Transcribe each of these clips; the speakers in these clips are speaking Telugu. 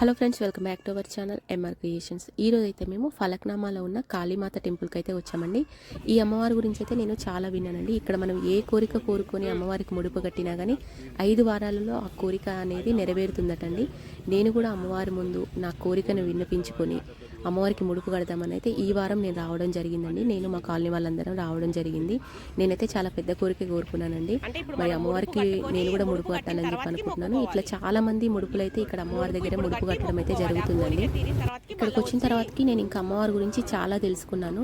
Hello friends, welcome back to our channel MR creations. ఈరోజు అయితే మేము ఫలక్నామాలో ఉన్న కాళీమాత టెంపుల్కి అయితే వచ్చామండి. ఈ అమ్మవారి గురించి అయితే నేను చాలా విన్నానండి. ఇక్కడ మనం ఏ కోరిక కోరుకొని అమ్మవారికి ముడుపు కట్టినా కానీ 5 వారాలలో ఆ కోరిక అనేది నెరవేరుతుందటండి. నేను కూడా అమ్మవారి ముందు నా కోరికను విన్నపించుకొని అమ్మవారికి ముడుపు కడదామని అయితే ఈ వారం నేను రావడం జరిగిందండి. నేను మా కాలనీ వాళ్ళందరం రావడం జరిగింది. నేనైతే చాలా పెద్ద కోరిక కోరుకున్నానండి. మరి అమ్మవారికి నేను కూడా ముడుపు కట్టాలని చెప్పి అనుకుంటున్నాను. ఇట్లా చాలా మంది ముడుపులు అయితే ఇక్కడ అమ్మవారి దగ్గర ముడుపు కట్టడం అయితే జరుగుతుందండి. ఇక్కడికి వచ్చిన తర్వాతకి నేను ఇంకా అమ్మవారి గురించి చాలా తెలుసుకున్నాను.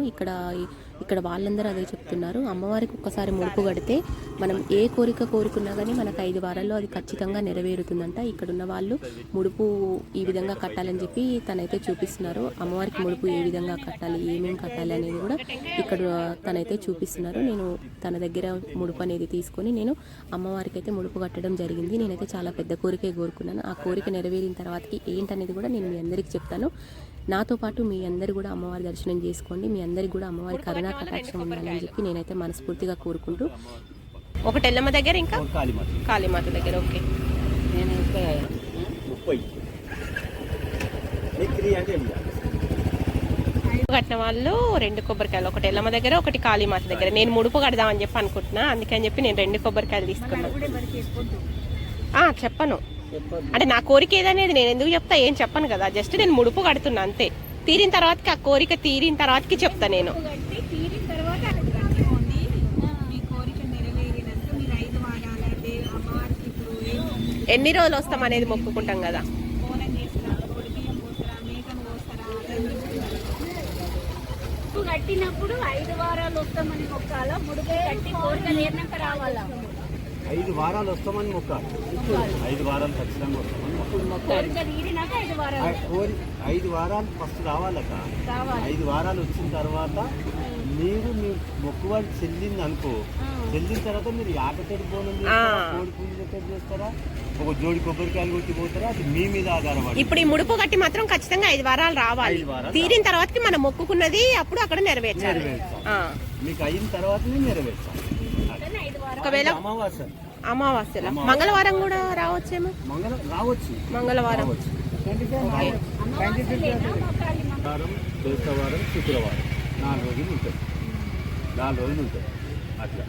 ఇక్కడ వాళ్ళందరూ అదే చెప్తున్నారు. అమ్మవారికి ఒక్కసారి ముడుపు కడితే మనం ఏ కోరిక కోరుకున్నా కానీ మనకు 5 వారాల్లో అది ఖచ్చితంగా నెరవేరుతుందంట. ఇక్కడ ఉన్న వాళ్ళు ముడుపు ఈ విధంగా కట్టాలని చెప్పి తనైతే చూపిస్తున్నారు. అమ్మవారికి ముడుపు ఏ విధంగా కట్టాలి, ఏమేమి కట్టాలి అనేది కూడా ఇక్కడ తనైతే చూపిస్తున్నారు. నేను తన దగ్గర ముడుపు అనేది తీసుకొని నేను అమ్మవారికి అయితే ముడుపు కట్టడం జరిగింది. నేనైతే చాలా పెద్ద కోరికే కోరుకున్నాను. ఆ కోరిక నెరవేరిన తర్వాతకి ఏంటనేది కూడా నేను మీ అందరికీ చెప్తాను. నాతో పాటు మీ అందరు కూడా అమ్మవారి దర్శనం చేసుకోండి. మీ అందరికి కూడా అమ్మవారి కరుణా కటాక్షం ఉండాలని చెప్పి నేనైతే మనస్ఫూర్తిగా కోరుకుంటూ ఒకటి ఎల్లమ్మ దగ్గర ఇంకా కాళీమాత దగ్గర ఓకే కట్టిన వాళ్ళు 2 కొబ్బరికాయలు, ఒకటి ఎల్లమ్మ దగ్గర ఒకటి కాళీమాత దగ్గర. నేను ముడుపు కడదామని చెప్పి అనుకుంటున్నా, అందుకని చెప్పి నేను 2 కొబ్బరికాయలు తీసుకున్నాను. చెప్పను అంటే నా కోరిక ఏదనేది నేను ఎందుకు చెప్తా, ఏం చెప్పను కదా, జస్ట్ నేను ముడుపు కడుతున్నా అంతే. తీరిన తర్వాతకి ఆ కోరిక తీరిన తర్వాతకి చెప్తా. నేను ఎన్ని రోజులు వస్తాం అనేది మొక్కుకుంటాం కదా. కట్టినప్పుడు 5 వారాలు వస్తామని మొక్కాలా, ముడుపు కట్టి కోరిక తీరినాక రావాలా? 5 వారాలు వస్తామని మొక్కాలి. 5 వారాలు ఖచ్చితంగా వస్తామని 5 వారాలు ఫస్ట్ రావాలట. 5 వారాలు వచ్చిన తర్వాత మీరు మీ మొక్కుబడి చెల్లింది అనుకో, చెల్లిన తర్వాత మీరు యాటతోటి బోనం చేస్తారా, కోడి పూజతో చేస్తారా, ఒక జోడి కొబ్బరికాయలు కొట్టి పోతారా, అది మీ మీద ఆధారపడి. ఇప్పుడు ఈ ముడుపు కట్టి మాత్రం ఖచ్చితంగా 5 వారాలు రావాలి. తీరిన తర్వాతకి మనం మొక్కుకున్నది అప్పుడు అక్కడ నెరవేర్చాలి. మీకు అయిన తర్వాత నెరవేర్చాలి. ఒకవేళ అమావాస్య మంగళవారం కూడా రావచ్చేమో. రావచ్చు, మంగళవారం, బేస్తవారం, శుక్రవారం 4 రోజులు ఉంటాయి. 4 రోజులు ఉంటాయి అట్లా.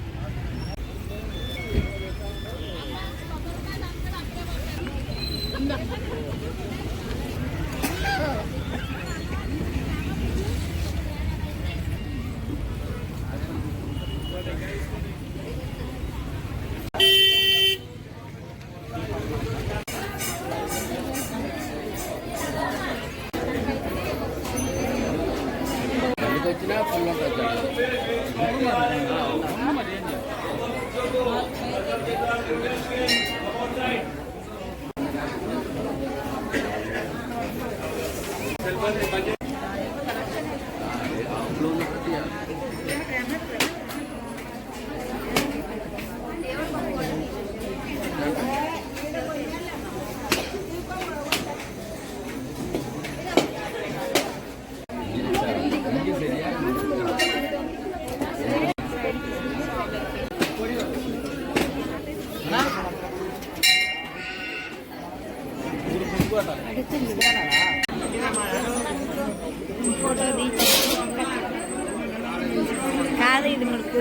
వచ్చినా ఫుల్ కాదు, ఇది ముడుపు